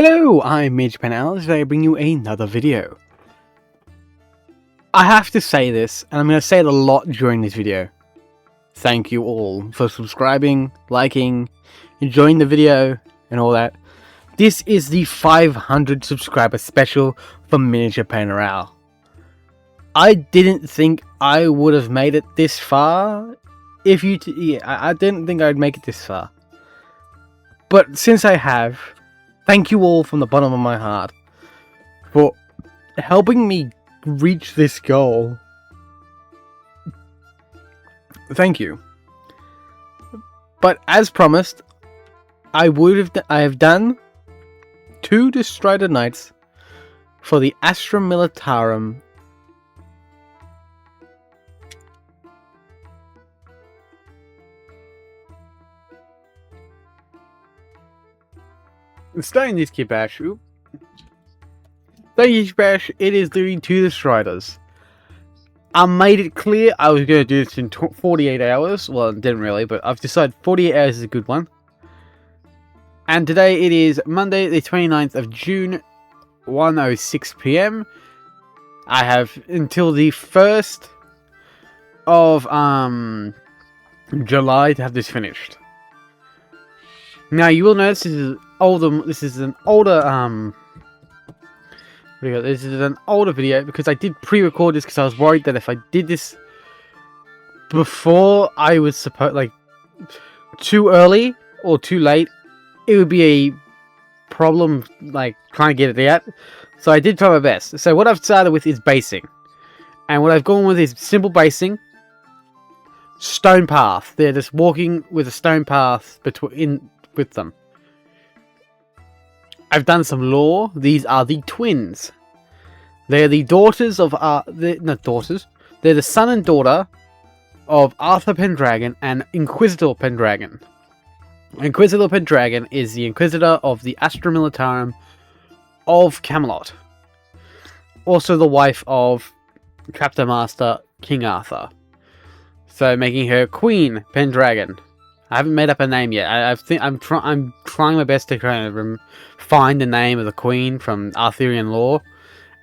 Hello, I'm Mage Panel, and today I bring you another video. I have to say this, and I'm going to say it a lot during this video. Thank you all for subscribing, liking, enjoying the video, and all that. This is the 500 subscriber special for Miniature Painter Owl. I didn't think I would have made it this far. I didn't think I'd make it this far. But since I have, thank you all from the bottom of my heart for helping me reach this goal. Thank you. But as promised, I have done 2 Destrider Knights for the Astra Militarum starting this kit bash. It is literally 2 Destriders. I made it clear I was going to do this in 48 hours. Well, I didn't really, but I've decided 48 hours is a good one. And today it is Monday, the 29th of June, 1:06 PM. I have until the 1st of July to have this finished. Now you will notice this is older. This is an older This is an older video because I did pre-record this because I was worried that if I did this before I was too early or too late, it would be a problem trying to get it out. So I did try my best. So what I've started with is basing, and what I've gone with is simple basing. Stone path. They're just walking with a stone path with them. I've done some lore. These are the twins. They're the daughters of not daughters. They're the son and daughter of Arthur Pendragon and Inquisitor Pendragon. Inquisitor Pendragon is the Inquisitor of the Astra Militarum of Camelot. Also the wife of Chapter Master King Arthur. So making her Queen Pendragon. I haven't made up a name yet. I'm trying my best to kind of find the name of the Queen from Arthurian lore,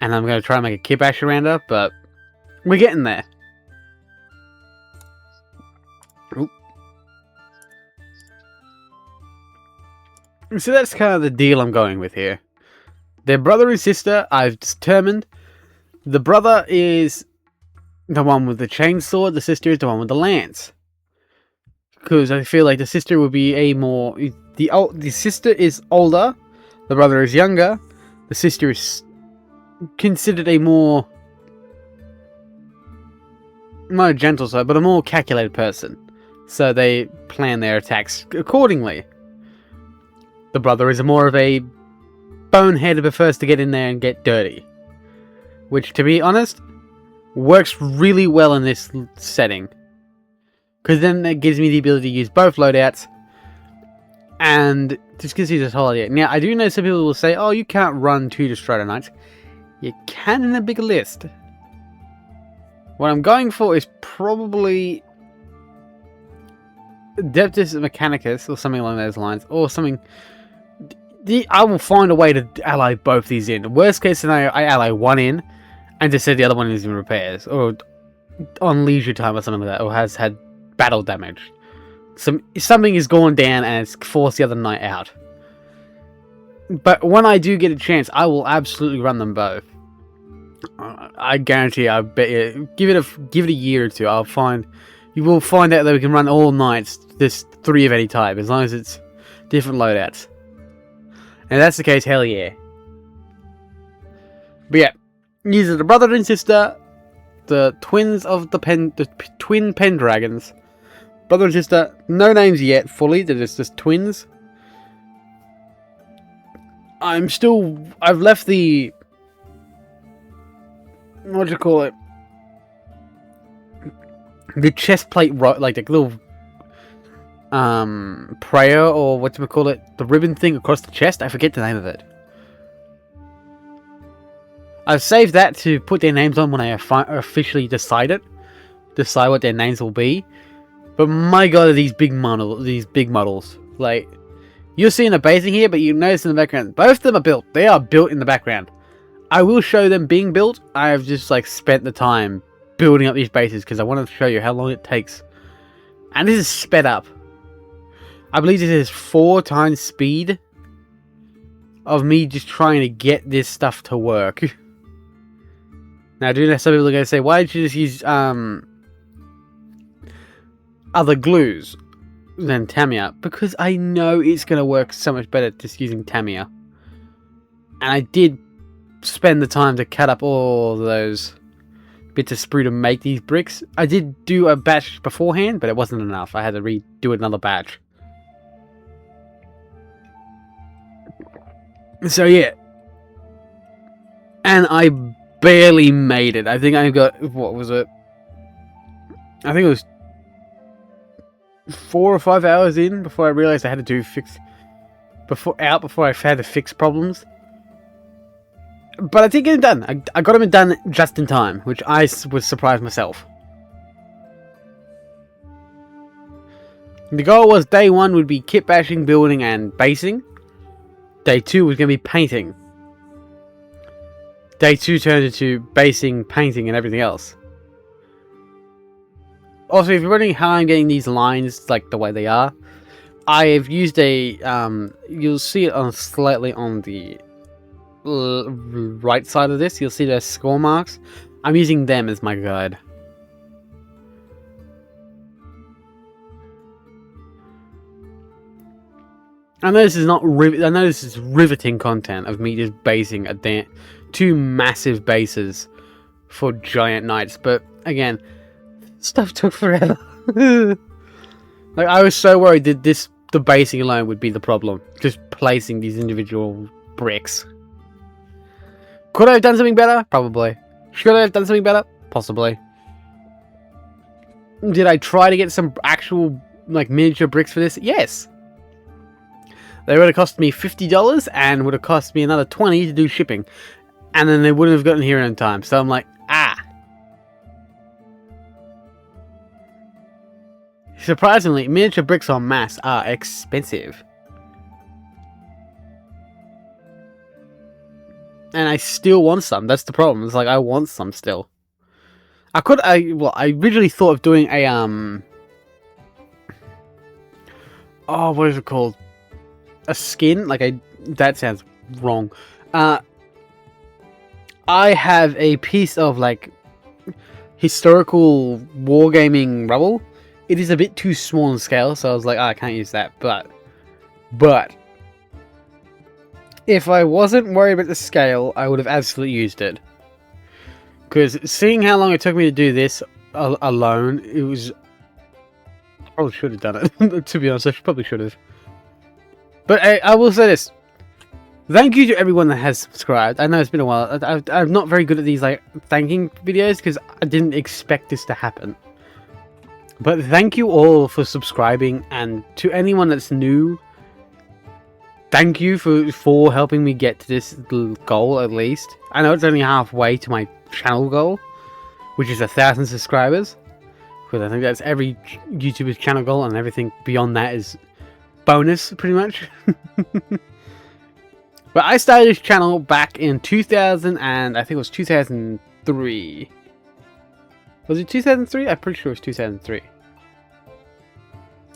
and I'm going to try and make a kit bash around her, but we're getting there. Oop. So that's kind of the deal I'm going with here. Their brother and sister, I've determined. The brother is the one with the chainsaw, the sister is the one with the lance. Because I feel like the sister would be the sister is older, the brother is younger, the sister is considered a more, not a gentle side, but a more calculated person. So they plan their attacks accordingly. The brother is more of a bonehead who prefers to get in there and get dirty. Which, to be honest, works really well in this setting. Because then that gives me the ability to use both loadouts. And just gives you this whole idea. Now, I do know some people will say, oh, you can't run 2 Destrider Knights. You can in a bigger list. What I'm going for is probably Adeptus Mechanicus or something along those lines. Or something. I will find a way to ally both these in. Worst case scenario, I ally one in. And just say the other one is in repairs. Or on leisure time or something like that. Or has had battle damage. Something is going down and it's forced the other knight out. But when I do get a chance, I will absolutely run them both. I guarantee. I bet you. Give it a year or two. You will find out that we can run all knights. This 3 of any type, as long as it's different loadouts. And if that's the case, hell yeah. But yeah, these are the brother and sister, the twins of the twin Pendragons. Brother and sister, no names yet fully, they're just twins. I've left the, what do you call it? The chest plate, like the little prayer, or what do we call it? The ribbon thing across the chest, I forget the name of it. I've saved that to put their names on when I officially decide what their names will be. But my god, are these big models. Like, You're seeing a basing here, but you notice in the background, both of them are built. They are built in the background. I will show them being built. I have just like spent the time building up these bases because I wanted to show you how long it takes. And this is sped up. I believe this is 4 times speed of me just trying to get this stuff to work. Now, I do know some people are going to say, why did you just use other glues than Tamiya? Because I know it's going to work so much better just using Tamiya. And I did spend the time to cut up all those bits of sprue to make these bricks. I did do a batch beforehand, but it wasn't enough. I had to redo another batch. So yeah. And I barely made it. I think I got, what was it? I think it was 4 or 5 hours in before I realized I had to before I had to fix problems. But I did get them done. I got them done just in time, which I was surprised myself. The goal was day 1 would be kit bashing, building, and basing. Day 2 was going to be painting. Day 2 turned into basing, painting, and everything else. Also, if you're wondering how I'm getting these lines like the way they are, I have used a, you'll see it on slightly on the right side of this. You'll see there's score marks. I'm using them as my guide. I know this is not I know this is riveting content of me just basing 2 massive bases for giant knights, but again, stuff took forever. Like, I was so worried that the basing alone would be the problem, just placing these individual bricks. Could I have done something better? Probably. Should I have done something better? Possibly. Did I try to get some actual like miniature bricks for this? Yes. They would have cost me $50 and would have cost me another $20 to do shipping. And then they wouldn't have gotten here in time. So I'm like, ah. Surprisingly, miniature bricks en masse are expensive. And I still want some. That's the problem. It's like, I want some still. I originally thought of doing a, oh, what is it called? A skin? That sounds wrong. I have a piece of, like, historical wargaming rubble. It is a bit too small in scale, so I was like, I can't use that. But, if I wasn't worried about the scale, I would have absolutely used it. Because seeing how long it took me to do this alone, it was... I probably should have done it. To be honest, I probably should have. But I will say this. Thank you to everyone that has subscribed. I know it's been a while. I'm not very good at these like thanking videos because I didn't expect this to happen. But thank you all for subscribing, and to anyone that's new, thank you for helping me get to this goal at least. I know it's only halfway to my channel goal, which is 1,000 subscribers. Because I think that's every YouTuber's channel goal, and everything beyond that is bonus, pretty much. But I started this channel back in 2000, and I think it was 2003. Was it 2003? I'm pretty sure it was 2003.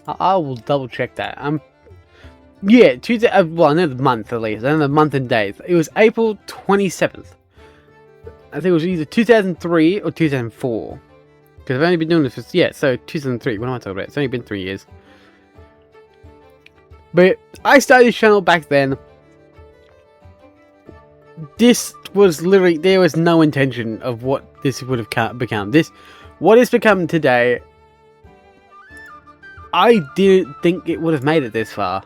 I will double check that. Yeah, well, I know the month at least. I know the month and days. It was April 27th. I think it was either 2003 or 2004. Because I've only been doing this for, yeah, so 2003. What am I talking about? It's only been 3 years. But I started this channel back then. This was literally, there was no intention of what this would have become. What it's become today, I didn't think it would have made it this far.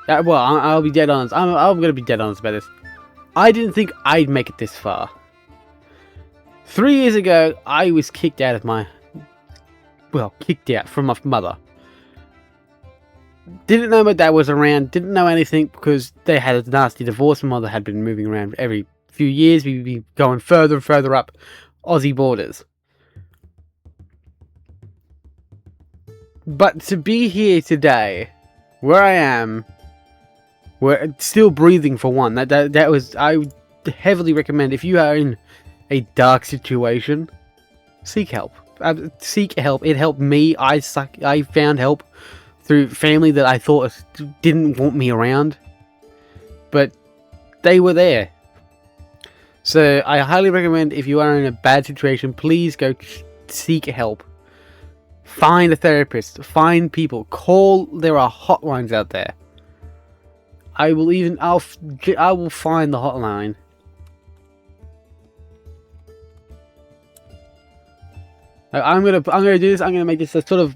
Well, I'll be dead honest. I'm going to be dead honest about this. I didn't think I'd make it this far. 3 years ago, I was kicked out from my mother. Didn't know my dad was around, didn't know anything because they had a nasty divorce. My mother had been moving around every few years. We'd be going further and further up Aussie borders. But to be here today, where I am, we're still breathing for one. That was, I would heavily recommend, if you are in a dark situation, seek help. Seek help. It helped me. I found help through family that I thought didn't want me around, but they were there. So I highly recommend, if you are in a bad situation, please go seek help. Find a therapist. Find people. Call. There are hotlines out there. I will find the hotline. I'm gonna do this. I'm gonna make this a sort of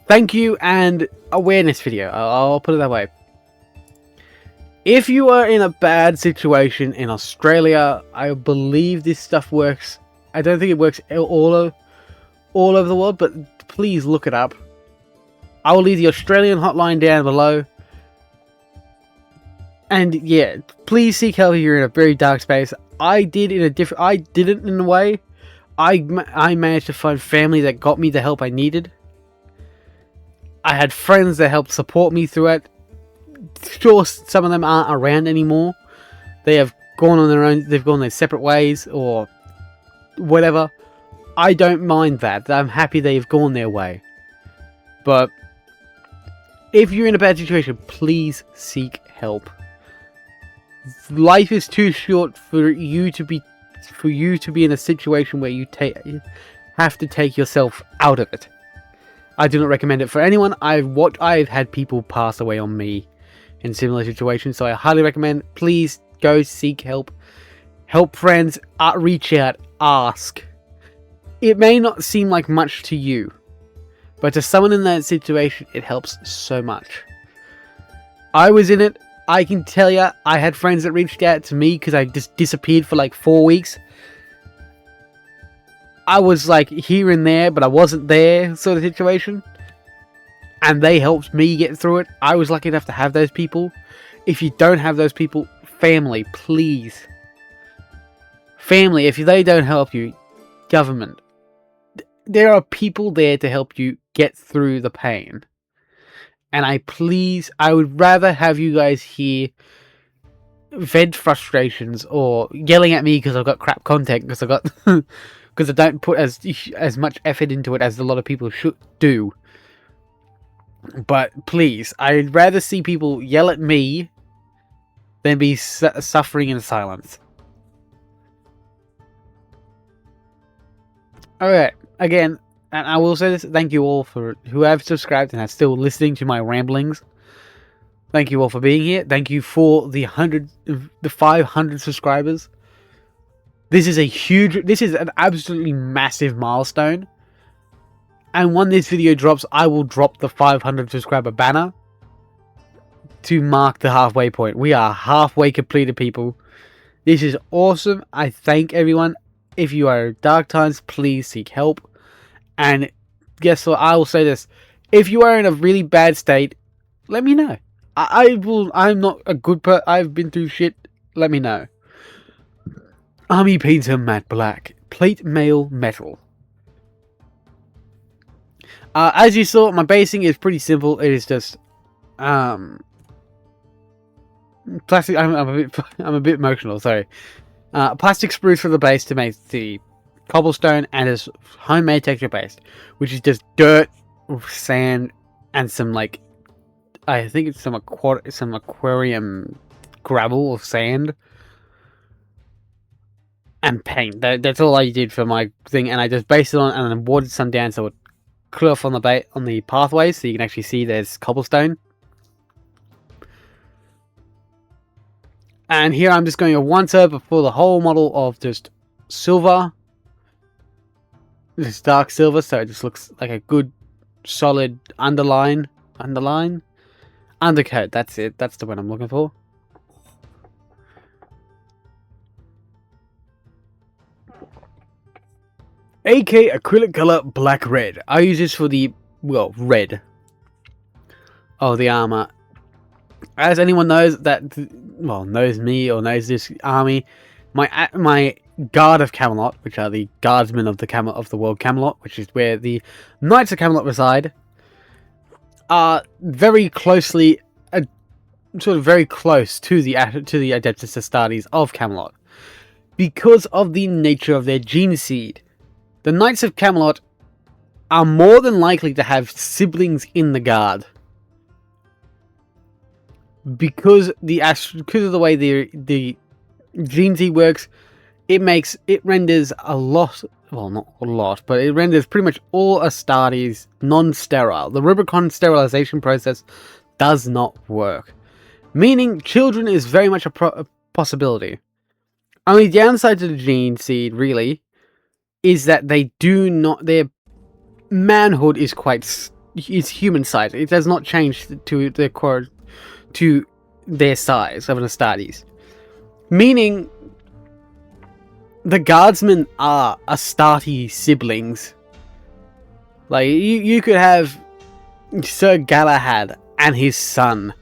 thank you and awareness video. I'll put it that way. If you are in a bad situation in Australia, I believe this stuff works. I don't think it works all over the world, but please look it up. I will leave the Australian hotline down below. And yeah, please seek help if you're in a very dark space. I did it in a way. I managed to find family that got me the help I needed. I had friends that helped support me through it. Sure, some of them aren't around anymore. They have gone on their own. They've gone their separate ways or whatever. I don't mind that. I'm happy they've gone their way. But if you're in a bad situation, please seek help. Life is too short for you to be in a situation where you have to take yourself out of it. I do not recommend it for anyone. I've had people pass away on me in similar situations, so I highly recommend, please go seek help. Help friends, reach out, ask. It may not seem like much to you, but to someone in that situation, it helps so much. I was in it. I can tell you, I had friends that reached out to me because I just disappeared for like 4 weeks. I was like here and there, but I wasn't there sort of situation. And they helped me get through it. I was lucky enough to have those people. If you don't have those people, family, please. Family, if they don't help you, government. There are people there to help you get through the pain. And I would rather have you guys here vent frustrations or yelling at me because I've got crap content, because I don't put as much effort into it as a lot of people should do. But please, I'd rather see people yell at me than be suffering in silence. Alright, again, and I will say this, thank you all for who have subscribed and are still listening to my ramblings. Thank you all for being here. Thank you for the 500 subscribers. This is an absolutely massive milestone. And when this video drops, I will drop the 500 subscriber banner to mark the halfway point. We are halfway completed, people. This is awesome. I thank everyone. If you are in dark times, please seek help. And guess what? I will say this. If you are in a really bad state, let me know. I'm not a good person. I've been through shit. Let me know. Army Painter Matte Black. Plate Mail Metal. As you saw, my basing is pretty simple. It is just plastic. I'm a bit emotional. Sorry. Plastic spruce for the base to make the cobblestone, and it's homemade texture paste, which is just dirt, sand, and some like I think it's some aquarium gravel or sand and paint. That's all I did for my thing, and I just based it on and then watered some down so it clear off on the pathways, so you can actually see there's cobblestone. And here I'm just going a once over for the whole model of just silver. This dark silver, so it just looks like a good solid undercoat. That's it. That's the one I'm looking for. AK acrylic color black red. I use this for the red of the armor. As anyone knows knows me or knows this army, my guard of Camelot, which are the guardsmen of the world Camelot, which is where the Knights of Camelot reside. are very closely, sort of very close to the Adeptus Astartes of Camelot, because of the nature of their gene seed. The Knights of Camelot are more than likely to have siblings in the Guard, because of the way the gene seed works. It renders a lot, well, not a lot, but it renders pretty much all Astartes non-sterile. The Rubicon sterilization process does not work, meaning children is very much a possibility. Only downside to the gene seed, really, is that their manhood is human size. It does not change to their size of an Astartes, meaning the Guardsmen are Astartes siblings. Like, you could have Sir Galahad and his son.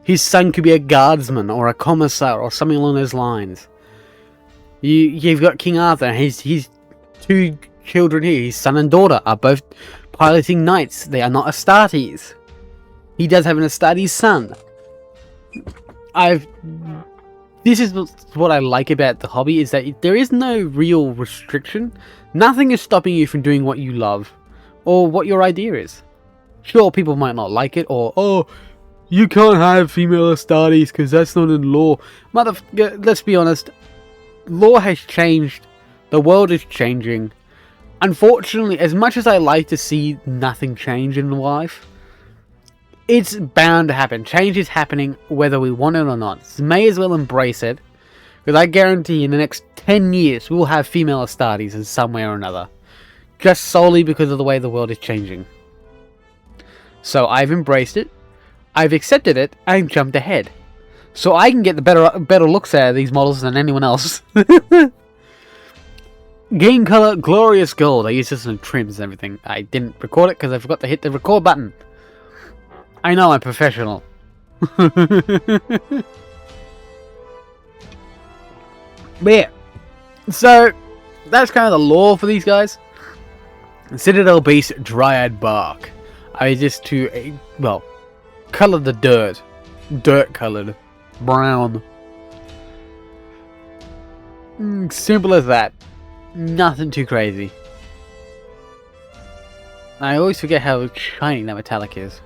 His son could be a Guardsman or a Commissar or something along those lines. You've got King Arthur and his two children here, his son and daughter, are both piloting knights. They are not Astartes. He does have an Astartes son. This is what I like about the hobby, is that there is no real restriction. Nothing is stopping you from doing what you love, or what your idea is. Sure, people might not like it, or, oh, you can't have female Astartes because that's not in law. Let's be honest, law has changed, the world is changing. Unfortunately, as much as I like to see nothing change in life, it's bound to happen. Change is happening whether we want it or not. So may as well embrace it, because I guarantee in the next 10 years we will have female Astartes in some way or another. Just solely because of the way the world is changing. So I've embraced it, I've accepted it, and jumped ahead. So I can get the better looks out of these models than anyone else. Game color, glorious gold. I used this in trims and everything. I didn't record it because I forgot to hit the record button. I know, I'm professional. But yeah, so that's kind of the lore for these guys. Citadel Beast Dryad Bark. I just color the dirt colored brown. Simple as that. Nothing too crazy. I always forget how shiny that metallic is.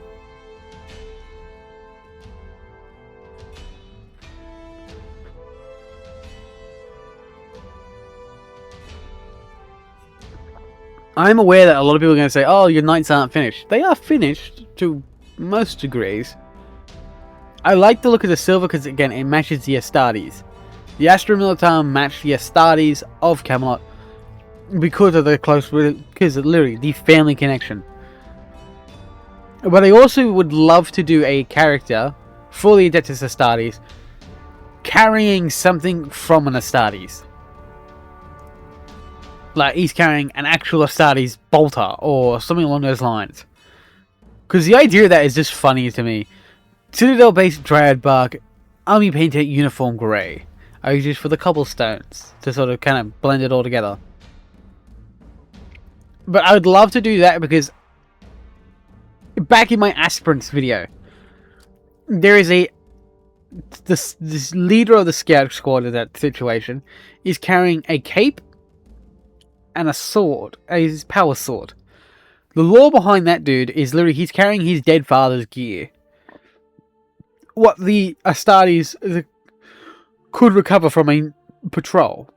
I'm aware that a lot of people are going to say, oh, your knights aren't finished. They are finished to most degrees. I like the look of the silver because, again, it matches the Astartes. The Astra Militar match the Astartes of Camelot because of literally the family connection. But I also would love to do a character for the Adeptus Astartes carrying something from an Astartes. Like, he's carrying an actual Astartes bolter, or something along those lines. Because the idea of that is just funny to me. Citadel-based Dryad Bark, army painted uniform grey. I use it for the cobblestones, to sort of kind of blend it all together. But I would love to do that because, back in my aspirants video, there is this leader of the scout squad in that situation is carrying a cape and a sword, his power sword. The lore behind that dude is literally he's carrying his dead father's gear. What the Astartes could recover from a patrol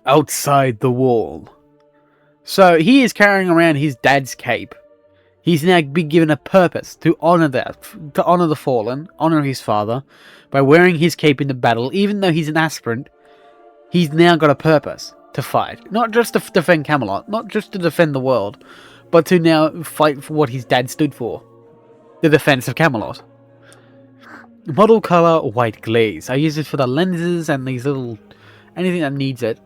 outside the wall. So he is carrying around his dad's cape. He's now been given a purpose to honor that, to honor the fallen, honor his father, by wearing his cape into battle. Even though he's an aspirant, he's now got a purpose to fight. Not just to defend Camelot, not just to defend the world, but to now fight for what his dad stood for. The defense of Camelot. Model color, white glaze. I use it for the lenses and these little, anything that needs it.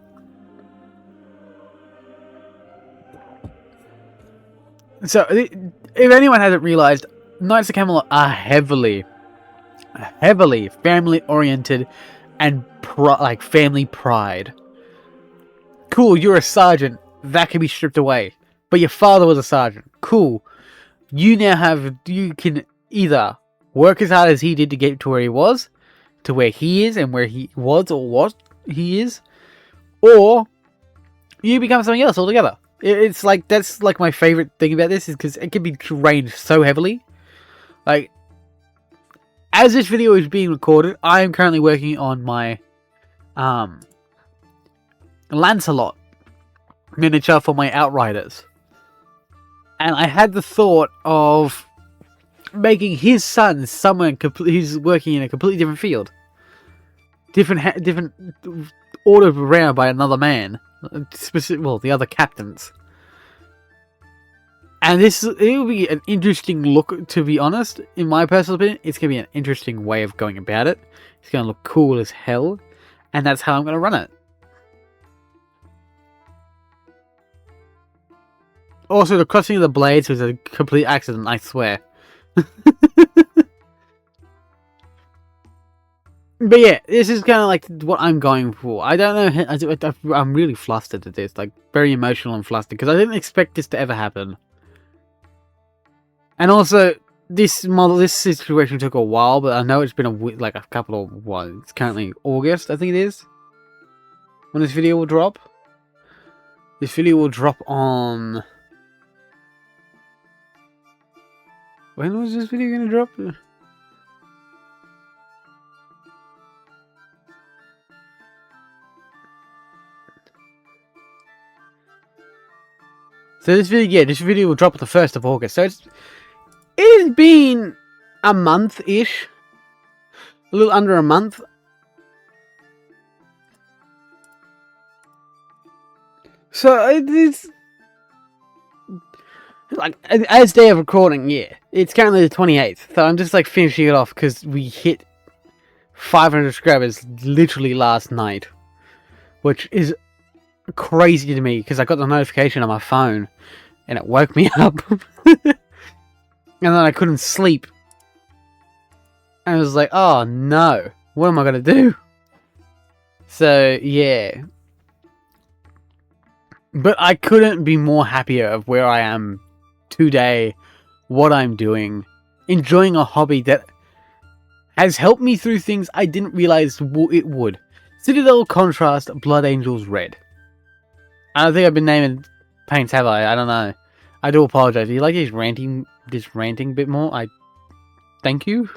So, if anyone hasn't realized, Knights of Camelot are heavily family-oriented and like family pride. Cool, you're a sergeant. That can be stripped away. But your father was a sergeant. Cool. you can either work as hard as he did to get to where he was, to where he is and where he was or what he is, or you become something else altogether. It's like, that's like my favorite thing about this, is because it can be trained so heavily. Like, as this video is being recorded, I am currently working on my Lancelot miniature for my Outriders. And I had the thought of making his son someone who's working in a completely different field. Different ordered around by another man. Well, the other captains. And it will be an interesting look, to be honest. In my personal opinion, it's going to be an interesting way of going about it. It's going to look cool as hell. And that's how I'm going to run it. Also, the crossing of the blades was a complete accident, I swear. But yeah, this is kind of like what I'm going for. I don't know, I'm really flustered at this. Like, very emotional and flustered, because I didn't expect this to ever happen. And also, this situation took a while, but I know it's been a couple of, it's currently August, I think it is, when this video will drop. This video will drop on... When was this video gonna drop? So this video will drop on the 1st of August. So it has been a month-ish. A little under a month. So it's like, as day of recording, yeah. It's currently the 28th. So I'm just like finishing it off because we hit 500 subscribers literally last night. Which is crazy to me, because I got the notification on my phone and it woke me up. And then I couldn't sleep. And I was like, oh no, what am I going to do? So yeah. But I couldn't be more happier of where I am today, what I'm doing, enjoying a hobby that has helped me through things I didn't realize it would. Citadel Contrast, Blood Angels Red. I don't think I've been naming paints, have I? I don't know. I do apologize. Do you like this ranting bit more? Thank you.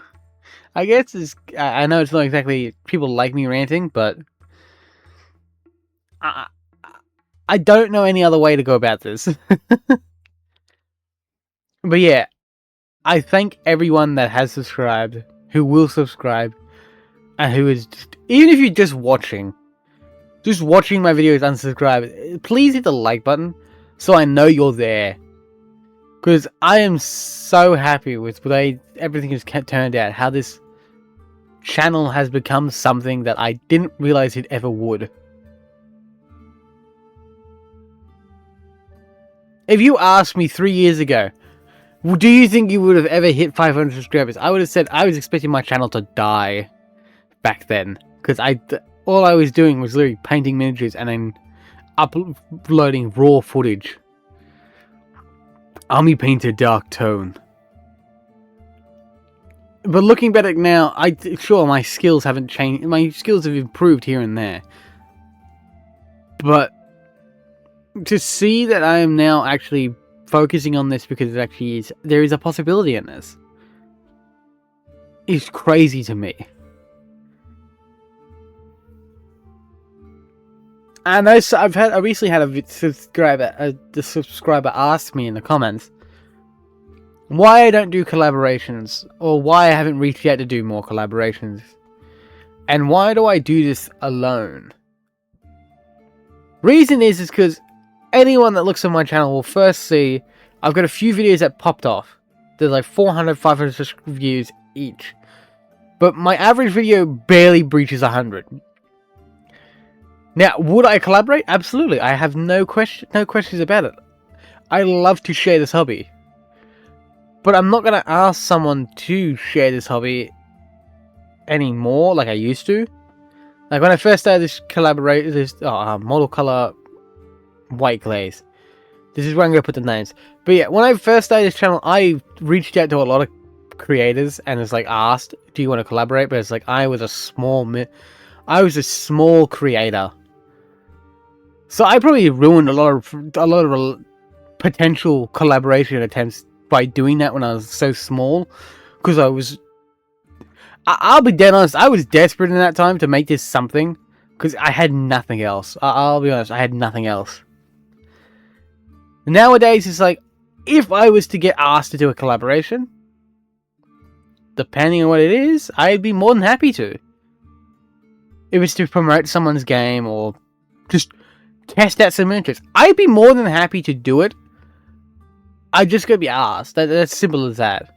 I guess I know it's not exactly people like me ranting, but I don't know any other way to go about this. But yeah, I thank everyone that has subscribed, who will subscribe, and who is even if you're just watching my videos unsubscribe, please hit the like button so I know you're there. Because I am so happy with the way everything has turned out, how this channel has become something that I didn't realize it ever would. If you asked me 3 years ago, do you think you would have ever hit 500 subscribers? I would have said I was expecting my channel to die back then. Because all I was doing was literally painting miniatures and then uploading raw footage. Army Painter Dark Tone. But looking back at it now, sure, my skills haven't changed. My skills have improved here and there. But to see that I am now actually focusing on this because it actually is, there is a possibility in this, is crazy to me. And I recently had a subscriber ask me in the comments why I don't do collaborations, or why I haven't reached out to do more collaborations, and why do I do this alone. Reason is because anyone that looks at my channel will first see I've got a few videos that popped off. There's like 400, 500 views each. But my average video barely breaches 100. Now, would I collaborate? Absolutely. I have no questions about it. I love to share this hobby. But I'm not going to ask someone to share this hobby anymore like I used to. Like when I first started this model color white glaze, This is where I'm going to put the names. But yeah, when I first started this channel, I reached out to a lot of creators and it's like asked, do you want to collaborate? But it's like I was a small creator. So I probably ruined a lot of potential collaboration attempts by doing that when I was so small. Because I'll be dead honest, I was desperate in that time to make this something. Because I had nothing else. I'll be honest, I had nothing else. Nowadays, it's like, if I was to get asked to do a collaboration, depending on what it is, I'd be more than happy to. If it's to promote someone's game or just test out some interest, I'd be more than happy to do it. I just gotta be asked. That's simple as that.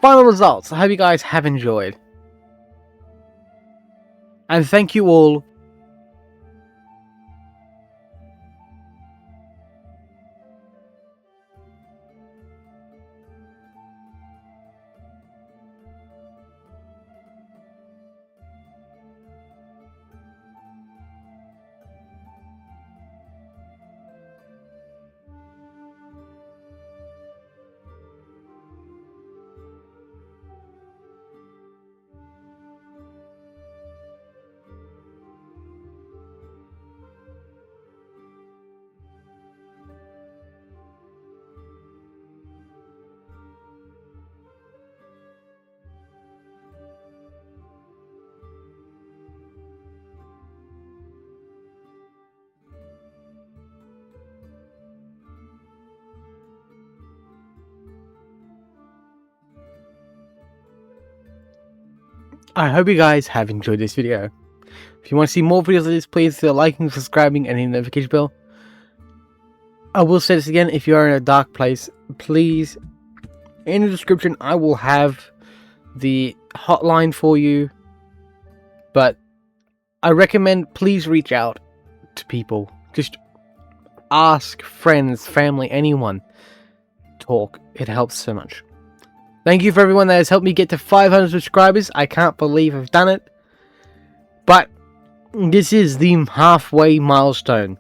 Final results. I hope you guys have enjoyed. And thank you all. I hope you guys have enjoyed this video. If you want to see more videos like this, please consider liking, subscribing, and hitting the notification bell. I will say this again, if you are in a dark place, please, in the description, I will have the hotline for you. But I recommend, please reach out to people. Just ask friends, family, anyone. Talk. It helps so much. Thank you for everyone that has helped me get to 500 subscribers. I can't believe I've done it. But this is the halfway milestone.